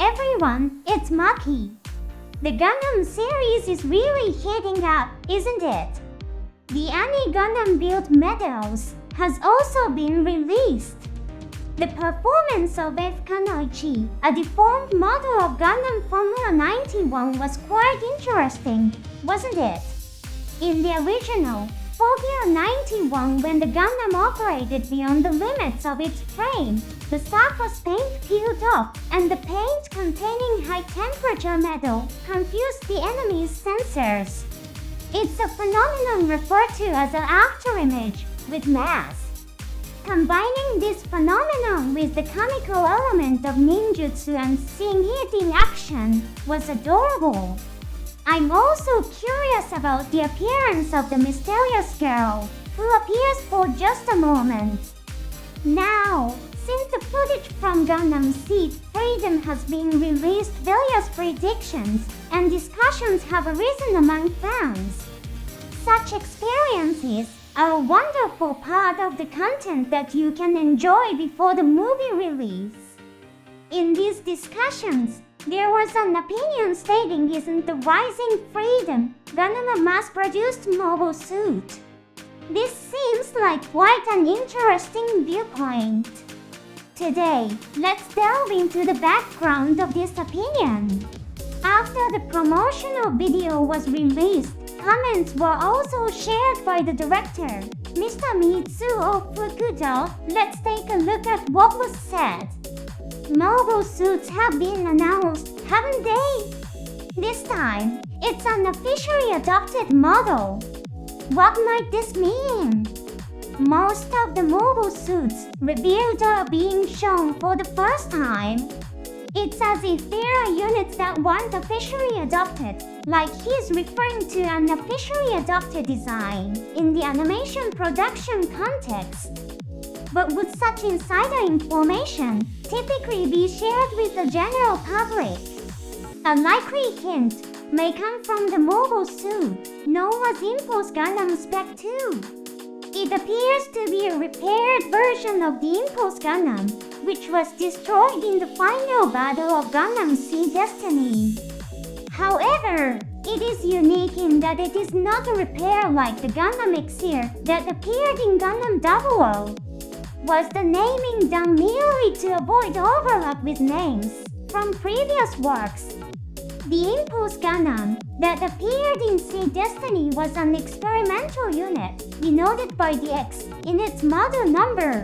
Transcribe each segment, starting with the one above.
everyone, it's Maki. The Gundam series is really heating up, isn't it? The Annie Gundam build medals has also been released. The performance of F. Kanoichi, a deformed model of Gundam Formula 91, was quite interesting, wasn't it? In the original Formula 91, when the Gundam operated beyond the limits of its frame, the surface paint peeled off, and the paint containing high-temperature metal confused the enemy's sensors. It's a phenomenon referred to as an afterimage with mass. Combining this phenomenon with the comical element of ninjutsu and seeing it in action was adorable. I'm also curious about the appearance of the mysterious girl, who appears for just a moment. Now, since the footage from Gundam Seed Freedom has been released, various predictions and discussions have arisen among fans. Such experiences are a wonderful part of the content that you can enjoy before the movie release. In these discussions, there was an opinion stating, isn't the Rising Freedom Gundam a mass-produced mobile suit? This seems like quite an interesting viewpoint. Today, let's delve into the background of this opinion. After the promotional video was released, comments were also shared by the director, Mr. Mitsuo Fukuda. Let's take a look at what was said. Mobile suits have been announced, haven't they? This time, it's an officially adopted model. What might this mean? Most of the mobile suits revealed are being shown for the first time. It's as if there are units that weren't officially adopted, like he's referring to an officially adopted design in the animation production context. But would such insider information typically be shared with the general public? A likely hint may come from the mobile suit, known as Impulse Gundam Spec 2. It appears to be a repaired version of the Impulse Gundam, which was destroyed in the final battle of Gundam Seed Destiny. However, it is unique in that it is not a repair like the Gundam Exir that appeared in Gundam 00. Was the naming done merely to avoid overlap with names from previous works? The Impulse Gundam that appeared in Seed Destiny was an experimental unit, denoted by the X in its model number.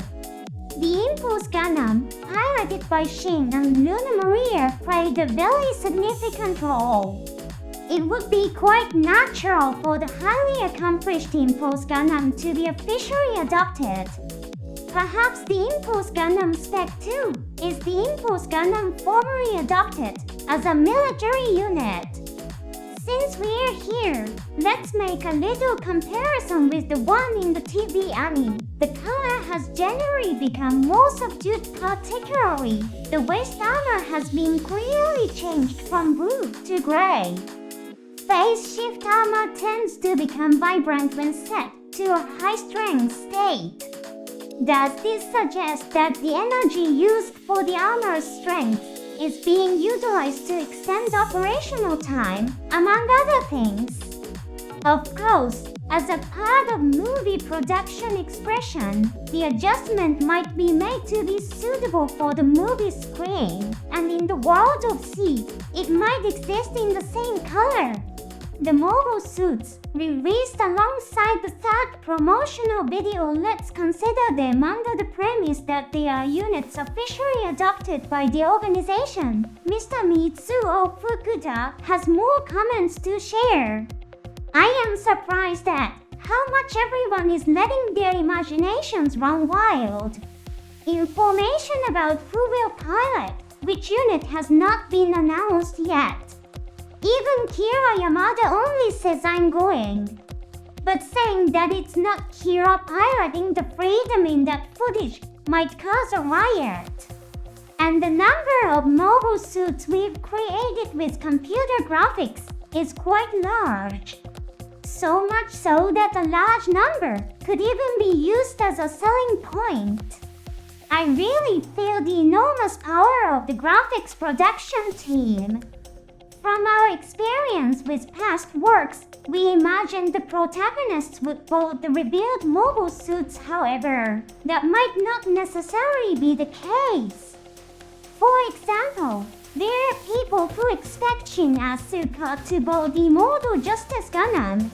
The Impulse Gundam, piloted by Shin and Luna Maria, played a very significant role. It would be quite natural for the highly accomplished Impulse Gundam to be officially adopted. Perhaps the Impulse Gundam Spec 2 is the Impulse Gundam formerly adopted as a military unit. Since we're here, let's make a little comparison with the one in the TV anime. The color has generally become more subdued, particularly the waist armor has been clearly changed from blue to gray. Phase shift armor tends to become vibrant when set to a high-strength state. Does this suggest that the energy used for the armor's strength is being utilized to extend operational time, among other things? Of course, as a part of movie production expression, the adjustment might be made to be suitable for the movie screen, and in the world of Seed, it might exist in the same color. The mobile suits, released alongside the third promotional video, let's consider them under the premise that they are units officially adopted by the organization. Mr. Mitsuo Fukuda has more comments to share. I am surprised at how much everyone is letting their imaginations run wild. Information about who will pilot which unit has not been announced yet. Even Kira Yamada only says I'm going. But saying that it's not Kira piloting the Freedom in that footage might cause a riot. And the number of mobile suits we've created with computer graphics is quite large. So much so that a large number could even be used as a selling point. I really feel the enormous power of the graphics production team. From our experience with past works, we imagined the protagonists would build the revealed mobile suits. However, that might not necessarily be the case. For example, there are people who expect Shin Asuka to build the Immortal Justice Gundam.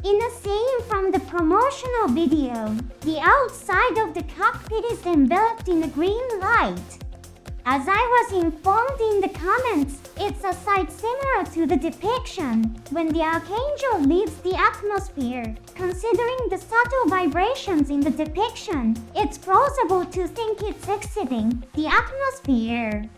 In a scene from the promotional video, the outside of the cockpit is enveloped in a green light. As I was informed in the comments, it's a sight similar to the depiction when the Archangel leaves the atmosphere. Considering the subtle vibrations in the depiction, it's plausible to think it's exiting the atmosphere.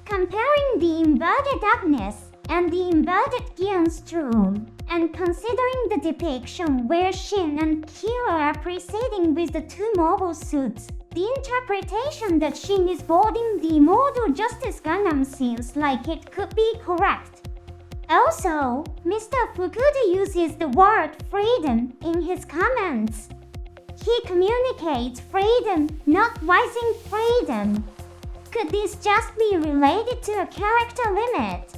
Comparing the inverted Agnes and the inverted Gyeonstrom, and considering the depiction where Shin and Kira are preceding with the two mobile suits, the interpretation that Shin is boarding the Immortal Justice Gundam seems like it could be correct. Also, Mr. Fukuda uses the word freedom in his comments. He communicates freedom, not rising freedom. Could this just be related to a character limit?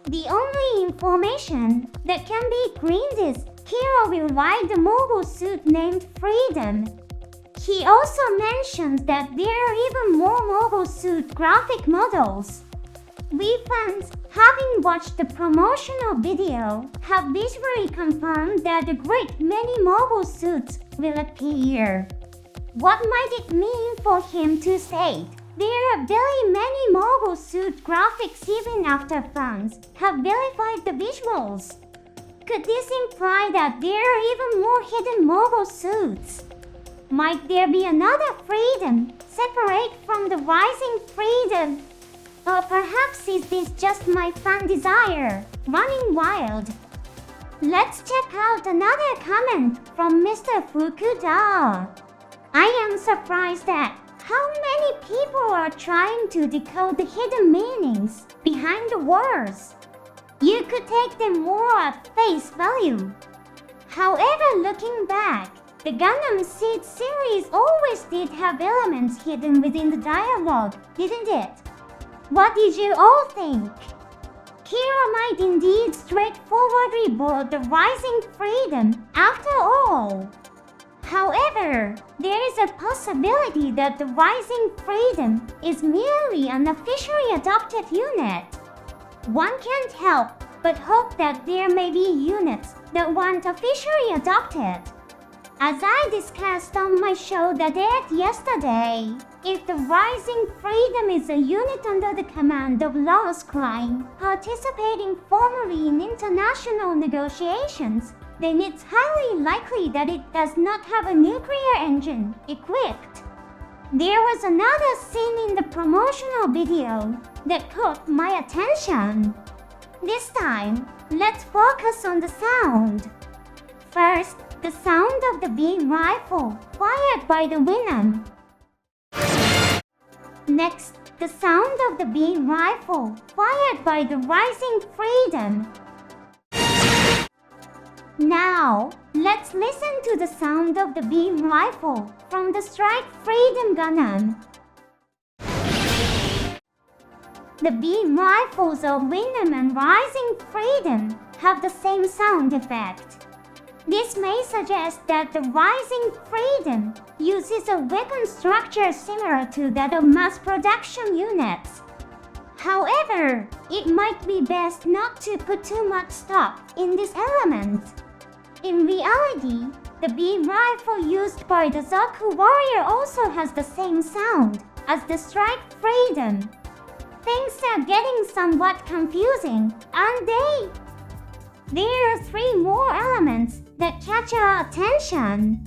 The only information that can be gleaned is Kira will ride the mobile suit named Freedom. He also mentions that there are even more mobile suit graphic models. We fans, having watched the promotional video, have visually confirmed that a great many mobile suits will appear. What might it mean for him to state, there are very many mobile suit graphics even after fans have verified the visuals? Could this imply that there are even more hidden mobile suits? Might there be another Freedom, separate from the rising Freedom? Or perhaps is this just my fan desire, running wild? Let's check out another comment from Mr. Fukuda. I am surprised at how many people are trying to decode the hidden meanings behind the words. You could take them more at face value. However, looking back, the Gundam Seed series always did have elements hidden within the dialogue, didn't it? What did you all think? Kira might indeed straightforwardly board the rising Freedom after all. However, there is a possibility that the rising Freedom is merely an officially adopted unit. One can't help but hope that there may be units that weren't officially adopted. As I discussed on my show that aired yesterday, if the Rising Freedom is a unit under the command of Lost Klein, participating formally in international negotiations, then it's highly likely that it does not have a nuclear engine equipped. There was another scene in the promotional video that caught my attention. This time, let's focus on the sound. First, the sound of the beam rifle fired by the Winam. Next, the sound of the beam rifle fired by the Rising Freedom. Now, let's listen to the sound of the beam rifle from the Strike Freedom Gundam. The beam rifles of Winam and Rising Freedom have the same sound effect. This may suggest that the Rising Freedom uses a weapon structure similar to that of mass production units. However, it might be best not to put too much stock in this element. In reality, the beam rifle used by the Zaku warrior also has the same sound as the Strike Freedom. Things are getting somewhat confusing, aren't they? There are three more elements that catch our attention.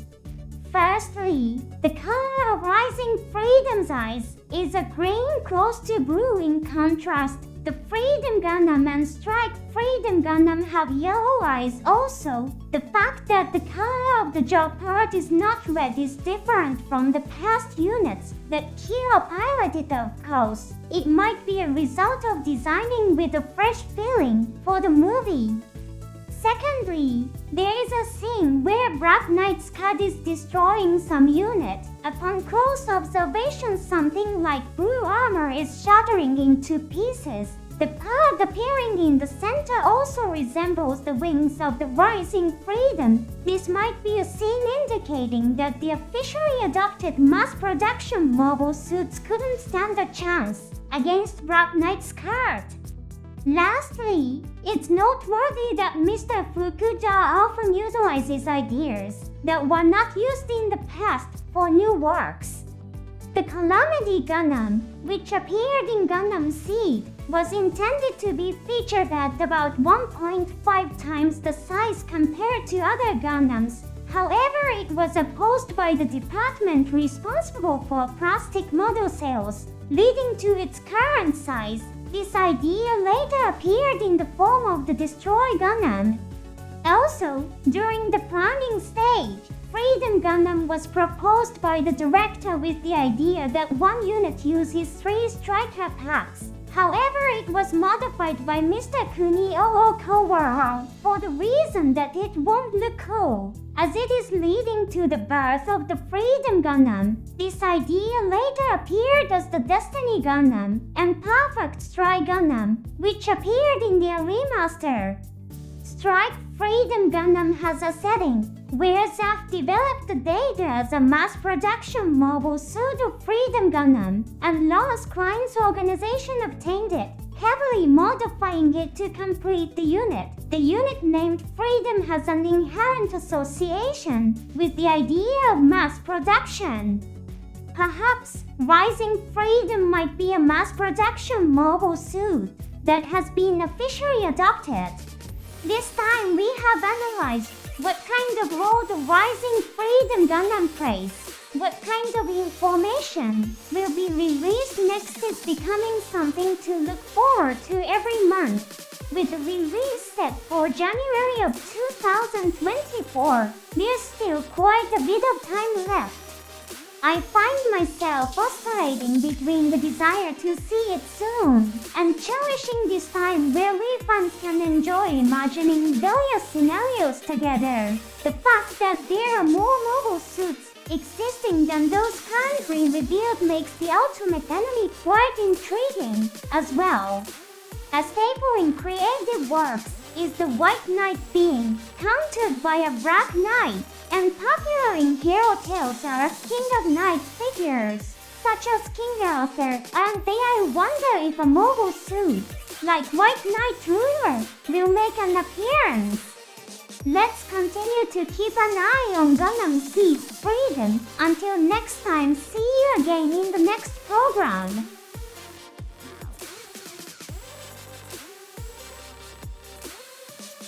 Firstly, the color of Rising Freedom's eyes is a green close to blue. In contrast, the Freedom Gundam and Strike Freedom Gundam have yellow eyes also. The fact that the color of the jaw part is not red is different from the past units that Kira piloted, of course. It might be a result of designing with a fresh feeling for the movie. Secondly, there is a scene where Black Knight's Scud is destroying some unit. Upon close observation, something like blue armor is shattering into pieces. The pod appearing in the center also resembles the wings of the rising freedom. This might be a scene indicating that the officially adopted mass production mobile suits couldn't stand a chance against Black Knight's Scud. Lastly, it's noteworthy that Mr. Fukuda often utilizes ideas that were not used in the past for new works. The Calamity Gundam, which appeared in Gundam Seed, was intended to be featured at about 1.5 times the size compared to other Gundams. However, it was opposed by the department responsible for plastic model sales, leading to its current size. This idea later appeared in the form of the Destroy Gundam. Also, during the planning stage, Freedom Gundam was proposed by the director with the idea that one unit uses 3 striker packs. However, it was modified by Mr. Kunio Okawara for the reason that it won't look cool, as it is leading to the birth of the Freedom Gundam. This idea later appeared as the Destiny Gundam and Perfect Strike Gundam, which appeared in the remaster. Strike Freedom Gundam has a setting where ZAF developed the data as a mass production mobile suit of Freedom Gundam, and Lost Crimes Organization obtained it, heavily modifying it to complete the unit. The unit named Freedom has an inherent association with the idea of mass production. Perhaps Rising Freedom might be a mass production mobile suit that has been officially adopted. This time we have analyzed what kind of role the Rising Freedom Gundam plays. What kind of information will be released next is becoming something to look forward to every month. With the release set for January of 2024, there's still quite a bit of time left. I find myself oscillating between the desire to see it soon and cherishing this time where we fans can enjoy imagining various scenarios together. The fact that there are more mobile suits existing than those currently revealed makes the ultimate enemy quite intriguing as well. A staple in creative works is the White Knight being countered by a Black Knight, and popular in hero tales are King of Knights figures, such as King Arthur, and I wonder if a mobile suit, like White Knight Ruler, will make an appearance. Let's continue to keep an eye on Gundam Seed Freedom. Until next time, see you again in the next program.